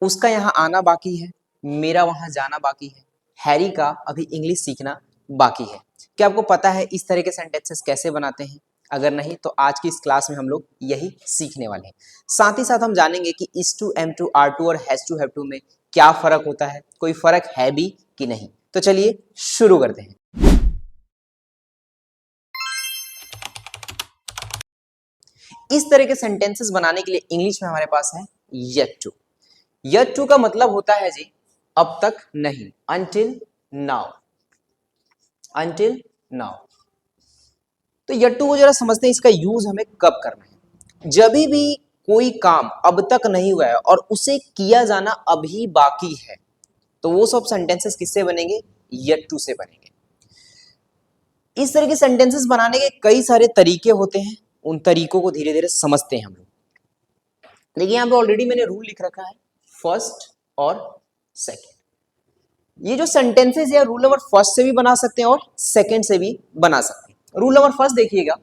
उसका यहाँ आना बाकी है, मेरा वहां जाना बाकी है, हैरी का अभी इंग्लिश सीखना बाकी है। क्या आपको पता है इस तरह के सेंटेंसेस कैसे बनाते हैं? अगर नहीं तो आज की इस क्लास में हम लोग यही सीखने वाले हैं। साथ ही साथ हम जानेंगे कि is to, am to, are to और हैज टू, हैव टू में क्या फर्क होता है, कोई फर्क है भी कि नहीं। तो चलिए शुरू करते हैं। इस तरह के सेंटेंसेस बनाने के लिए इंग्लिश में हमारे पास है येट टू। येट टू का मतलब होता है जी अब तक नहीं, until नाउ, until नाउ। तो येट टू को जरा समझते हैं, इसका यूज हमें कब करना है। जब भी कोई काम अब तक नहीं हुआ है और उसे किया जाना अभी बाकी है, तो वो सब सेंटेंसेस किससे बनेंगे? येट टू से बनेंगे। इस तरह के सेंटेंसेस बनाने के कई सारे तरीके होते हैं, उन तरीकों को धीरे धीरे समझते हैं हम लोग। देखिए यहाँ पे ऑलरेडी मैंने रूल लिख रखा है, फर्स्ट और सेकंड। ये जो सेंटेंसेस है रूल नंबर फर्स्ट से भी बना सकते हैं और सेकंड से भी बना सकते हैं। रूल नंबर फर्स्ट देखिएगा,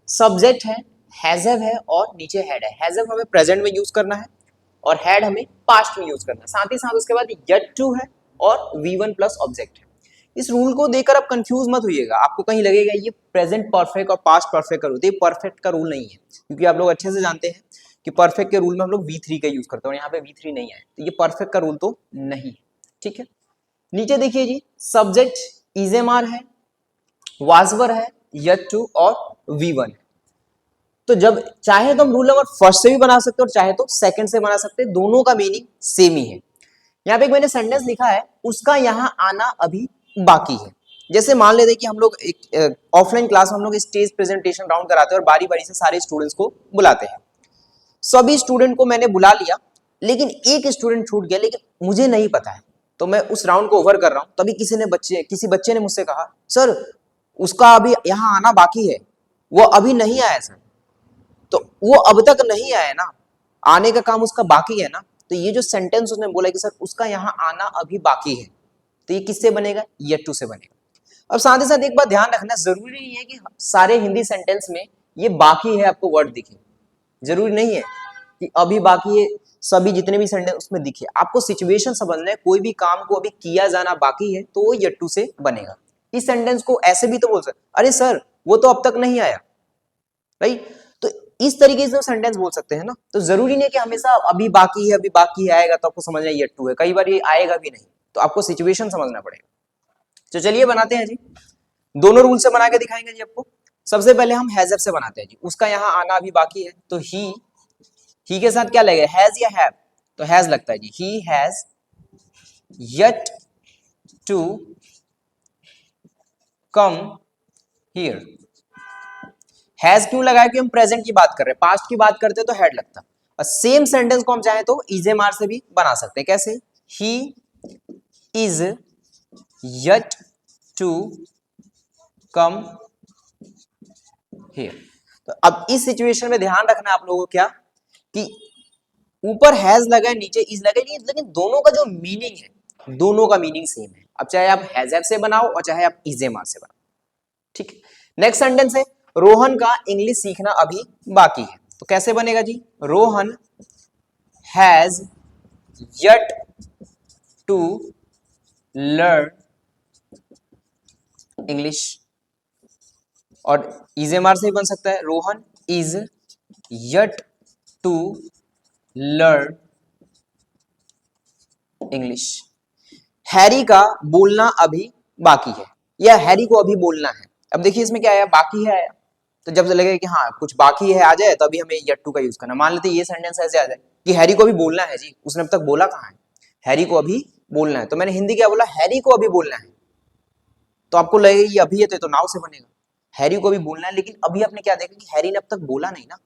सब्जेक्ट है, हैजव है और नीचे हेड है। हैजव हमें प्रेजेंट में यूज करना है और हेड हमें पास्ट में यूज करना है। साथ ही साथ उसके बाद येट टू है और V1 प्लस ऑब्जेक्ट है। इस रूल को देखकर आप कंफ्यूज मत होइएगा, आपको कहीं लगेगा ये प्रेजेंट परफेक्ट और पास्ट परफेक्ट का रूल। ये परफेक्ट का रूल नहीं है, क्योंकि आप लोग अच्छे से जानते हैं कि परफेक्ट के रूल में हम लोग V3 का यूज करते हैं और यहाँ पे V3 नहीं है, तो ये परफेक्ट का रूल तो नहीं है। ठीक है, नीचे देखिए जी, सब्जेक्ट इजेमार है, वाजवर है, येट टू और V1 है। तो जब चाहे तो हम रूल नंबर फर्स्ट से भी बना सकते हैं और चाहे तो सेकंड से बना सकते हैं, दोनों का मीनिंग सेम ही है। यहाँ पे एक मैंने सेंटेंस लिखा है, उसका यहाँ आना अभी बाकी है। जैसे मान लेते कि हम लोग एक ऑफलाइन क्लास में हम लोग स्टेज प्रेजेंटेशन राउंड कराते हैं और बारी बारी से सारे स्टूडेंट्स को बुलाते हैं। सभी स्टूडेंट को मैंने बुला लिया, लेकिन एक स्टूडेंट छूट गया, लेकिन मुझे नहीं पता है, तो मैं उस राउंड को ओवर कर रहा हूं। तभी किसी बच्चे ने मुझसे कहा, सर उसका अभी यहाँ आना बाकी है, वो अभी नहीं आया सर। तो वो अब तक नहीं आया ना, आने का काम उसका बाकी है ना। तो ये जो सेंटेंस उसने बोला कि सर उसका यहाँ आना अभी बाकी है, तो ये किससे बनेगा? येट टू से बनेगा। अब साथ ही साथ एक बात ध्यान रखना, जरूरी नहीं है कि सारे हिंदी सेंटेंस में ये बाकी है आपको वर्ड दिखे। जरूरी नहीं है कि अभी बाकी है सभी जितने भी सेंटेंस उसमें दिखे। आपको सिचुएशन समझना है, कोई भी काम को अभी किया जाना बाकी है तो वो येट टू से बनेगा। इस सेंटेंस को ऐसे भी तो बोल सकते, अरे सर वो तो अब तक नहीं आया, राइट। तो इस तरीके से सेंटेंस बोल सकते हैं ना। तो जरूरी नहीं है कि हमेशा अभी बाकी है, अभी बाकी है आएगा तो आपको समझना येट टू है। कई बार ये आएगा भी नहीं, तो आपको सिचुएशन समझना पड़ेगा। तो चलिए बनाते हैं जी, दोनों रूल से बना के दिखाएंगे जी आपको। सबसे पहले हम हैजव से बनाते हैं जी, उसका यहाँ आना अभी बाकी है, तो ही के साथ क्या लगेगा? हैज या हैव? तो हैज लगता है जी, he has yet to come here. Has क्यों लगाया? कि हम प्रेजेंट की बात कर रहे हैं, पास्ट की बात करते तो हेड लगता। और सेम सेंटेंस को हम चाहे तो इजेमार से भी बना सकते हैं। कैसे? He is yet to come here. तो अब इस सिचुएशन में ध्यान रखना आप लोगों को क्या, कि ऊपर हैज लगा है, नीचे इज लगा है, लेकिन दोनों का जो मीनिंग है, दोनों का मीनिंग सेम है। अब चाहे आप हैजव से बनाओ और चाहे आप इजेमार से बनाओ। ठीक है, नेक्स्ट सेंटेंस है, रोहन का इंग्लिश सीखना अभी बाकी है। तो कैसे बनेगा जी? Rohan has yet to learn English. और इजेमार से भी बन सकता है, Rohan is yet to learn English. Harry का बोलना अभी बाकी है, या हैरी को अभी बोलना है। अब देखिए इसमें क्या आया? बाकी है आया, तो जब लगे कि हाँ कुछ बाकी है आ जाए, तो अभी हमें येट टू का यूज करना। मान लेते ये सेंटेंस ऐसे आ जाए कि हैरी को अभी बोलना है जी, उसने अब तक बोला कहाँ है? हैरी को अभी बोलना है। तो मैंने हिंदी क्या बोला? हैरी को अभी बोलना है। तो आपको लगेगा ये अभी है तो नाउ से बनेगा। हैरी को भी बोलना है, लेकिन अभी आपने क्या देखा कि हैरी ने अब तक बोला नहीं ना।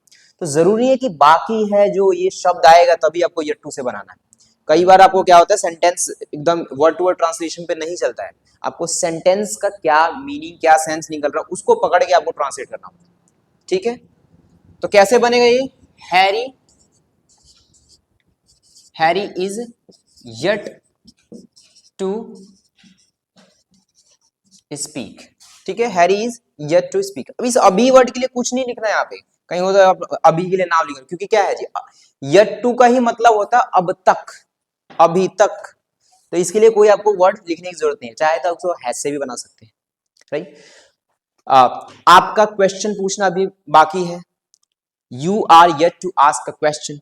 तो जरूरी है कि बाकी है जो ये शब्द आएगा तभी आपको येट टू से बनाना है। कई बार आपको क्या होता है, सेंटेंस एकदम वर्ड टू वर्ड ट्रांसलेशन पे नहीं चलता है, आपको सेंटेंस का क्या मीनिंग, क्या सेंस निकल रहा है, उसको पकड़ के आपको ट्रांसलेट करना होता है। ठीक है, तो कैसे बनेगा ये? Harry is yet to speak. ठीक है, Harry is yet to speak. अब इस अभी वर्ड के लिए कुछ नहीं लिखना है यहाँ पे, कहीं होता है अभी के लिए नाम लिखना, क्योंकि क्या है जी, येट टू का ही मतलब होता है अब तक। अभी तक, तो इसके लिए कोई आपको वर्ड लिखने की जरूरत नहीं है, चाहे तो उसको हैज से भी बना सकते हैं, राइट। आपका क्वेश्चन पूछना अभी बाकी है, you are yet to ask a question.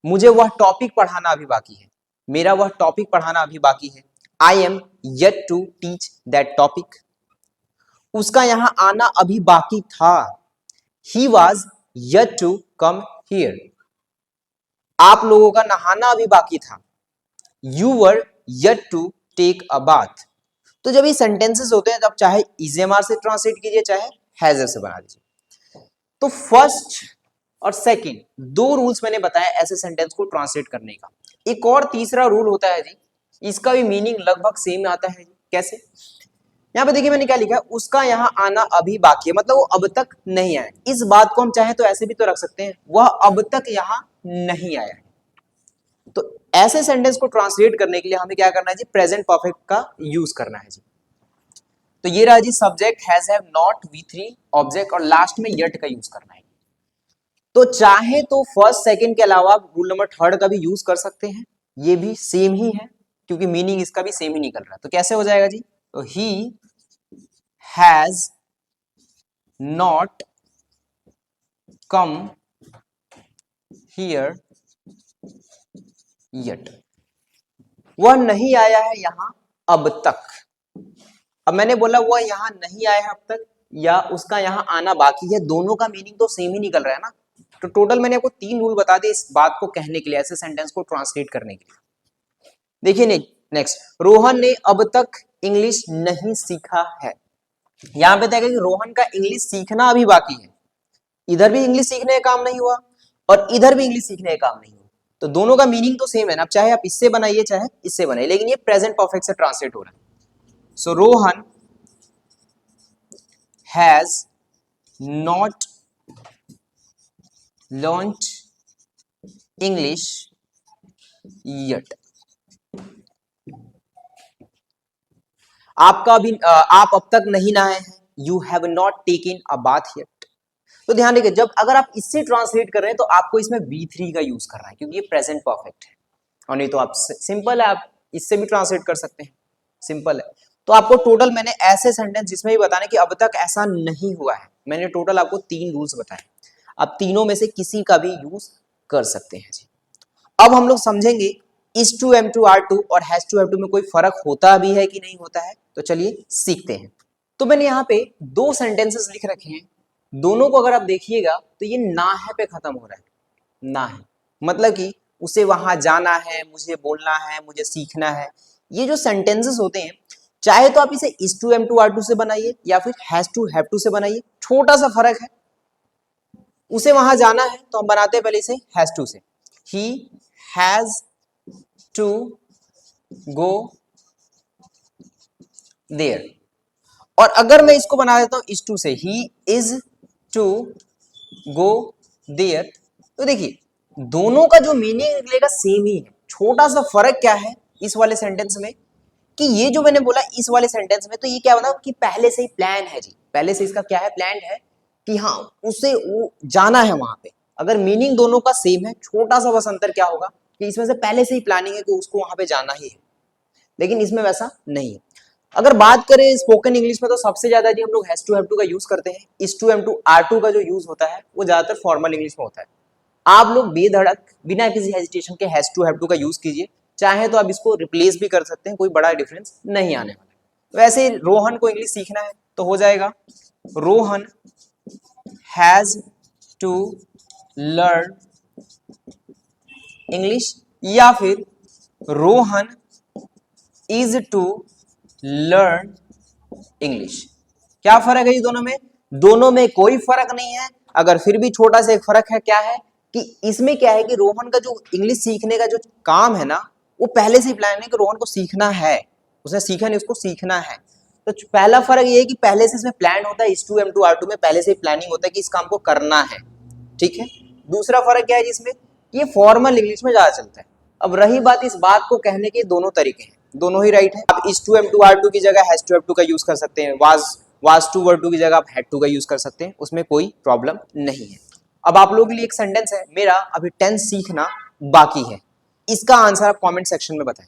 मुझे वह टॉपिक पढ़ाना अभी बाकी है, मेरा वह टॉपिक पढ़ाना अभी बाकी है। I am yet to teach that topic. उसका यहां आना अभी बाकी था, he was yet to come here. आप लोगों का नहाना अभी बाकी था, you were yet to take a bath. तो जब ये सेंटेंसेस होते हैं तब चाहे इजेमार से ट्रांसलेट कीजिए चाहे हैजर से बना दीजिए। तो फर्स्ट और सेकंड दो रूल्स मैंने बताया ऐसे सेंटेंस को ट्रांसलेट करने का। एक और तीसरा रूल होता है जी, इसका भी मीनिंग लगभग सेम आता है। कैसे? यहाँ पे देखिए मैंने क्या लिखा है, उसका यहाँ आना अभी बाकी है, मतलब वो अब तक नहीं आया। इस बात को हम चाहे तो ऐसे भी तो रख सकते हैं, वह अब तक यहाँ नहीं आया है। तो ऐसे सेंटेंस को ट्रांसलेट करने के लिए हमें क्या करना है जी, प्रेजेंट परफेक्ट का यूज करना है जी। तो ये रहा जी subject, has, have, not, V3 object और लास्ट में यट का यूज करना है। तो चाहे तो फर्स्ट सेकंड के अलावा रूल नंबर थर्ड का भी यूज कर सकते हैं, ये भी सेम ही है क्योंकि मीनिंग इसका भी सेम ही निकल रहा है। तो कैसे हो जाएगा जी, तो he has not come here yet, वह नहीं आया है यहां अब तक। अब मैंने बोला वह यहां नहीं आया है अब तक या उसका यहां आना बाकी है, दोनों का मीनिंग तो सेम ही निकल रहा है ना। तो टोटल मैंने आपको 3 रूल बता दिए इस बात को कहने के लिए, ऐसे सेंटेंस को ट्रांसलेट करने के लिए। देखिए नेक्स्ट, रोहन ने अब तक इंग्लिश नहीं सीखा है। यहां पे देखिए कि रोहन का इंग्लिश सीखना अभी बाकी है, इधर भी इंग्लिश सीखने का काम नहीं हुआ और इधर भी इंग्लिश सीखने का काम नहीं हुआ। तो दोनों का मीनिंग तो सेम है ना, अब चाहे आप इससे बनाइए चाहे इससे बनाइए, लेकिन ये प्रेजेंट परफेक्ट से ट्रांसलेट हो रहा है। So Rohan has not learned English yet। आपका भी आप अब तक नहीं नहाए हैं, you have not taken a bath yet। तो ध्यान रखिए जब अगर आप इससे ट्रांसलेट कर रहे हैं तो आपको इसमें V3 का यूज करना है क्योंकि ये प्रेजेंट परफेक्ट है, और नहीं तो आप सिंपल है, आप इससे भी ट्रांसलेट कर सकते हैं, सिंपल है। तो आपको टोटल मैंने ऐसे सेंटेंस जिसमें भी बताना कि अब तक ऐसा नहीं हुआ है, मैंने टोटल आपको 3 रूल्स बताए, आप तीनों में से किसी का भी यूज कर सकते हैं जी। अब हम लोग समझेंगे is to am to are to और has to have to में कोई फर्क होता भी है कि नहीं होता है, तो चलिए सीखते हैं। तो मैंने यहाँ पे 2 सेंटेंसेस लिख रखे हैं, दोनों को अगर आप देखिएगा तो ये ना है पे खत्म हो रहा है, ना है मतलब कि उसे वहां जाना है, मुझे बोलना है, मुझे सीखना है। ये जो सेंटेंसेस होते हैं चाहे तो आप इसे is to am to are to से बनाइए या फिर has to have to से बनाइए, छोटा सा फर्क है। उसे वहां जाना है तो हम बनाते हैं पहले इसे has to से, he has to go there। और अगर मैं इसको बना देता हूं is to से, he is to go there, तो देखिए दोनों का जो मीनिंग निकलेगा सेम ही है। छोटा सा फर्क क्या है इस वाले सेंटेंस में कि ये जो मैंने बोला इस वाले सेंटेंस में, तो ये क्या बना कि पहले से ही प्लान है जी, पहले से इसका क्या है, प्लान है कि हाँ उसे वो जाना है वहां पे। अगर मीनिंग दोनों का सेम है, छोटा सा बस अंतर क्या होगा कि इसमें से पहले से ही प्लानिंग है कि उसको वहां पे जाना ही है, लेकिन इसमें वैसा नहीं है। अगर बात करें स्पोकन इंग्लिश में तो सबसे ज्यादा जी हम लोग हैज टू हैव टू का यूज करते हैं, is to am to are to का जो यूज होता है वो ज्यादातर फॉर्मल इंग्लिश में होता है। आप लोग बेधड़क बिना किसी हेजिटेशन के हैज टू हैव टू का यूज कीजिए, चाहे तो आप इसको रिप्लेस भी कर सकते हैं, कोई बड़ा डिफरेंस नहीं आने वाला है। वैसे रोहन को इंग्लिश सीखना है तो हो जाएगा Rohan has to learn English या फिर Rohan is to learn English. क्या फर्क है ये दोनों में? दोनों में कोई फर्क नहीं है। अगर फिर भी छोटा सा एक फर्क है, क्या है कि इसमें क्या है कि रोहन का जो इंग्लिश सीखने का जो काम है ना वो पहले से ही प्लान है कि रोहन को सीखना है, उसने सीखा नहीं, उसको सीखना है। तो पहला फर्क ये है कि पहले से इसमें प्लान होता है, is to am to are to में पहले से ही प्लानिंग होता है कि इस काम को करना है, ठीक है। दूसरा फर्क क्या है जिसमें ये फॉर्मल इंग्लिश में ज्यादा चलता है। अब रही बात इस बात को कहने के दोनों तरीके हैं, दोनों ही राइट है। आप is to am to are to की जगह हैज टू हैव टू का यूज कर सकते हैं, वाज टू वर टू की जगह आप हैड टू का यूज कर सकते हैं, उसमें कोई प्रॉब्लम नहीं है। अब आप लोगों के लिए एक सेंटेंस है, मेरा अभी टेंस सीखना बाकी है। इसका आंसर आप कमेंट सेक्शन में बताएं।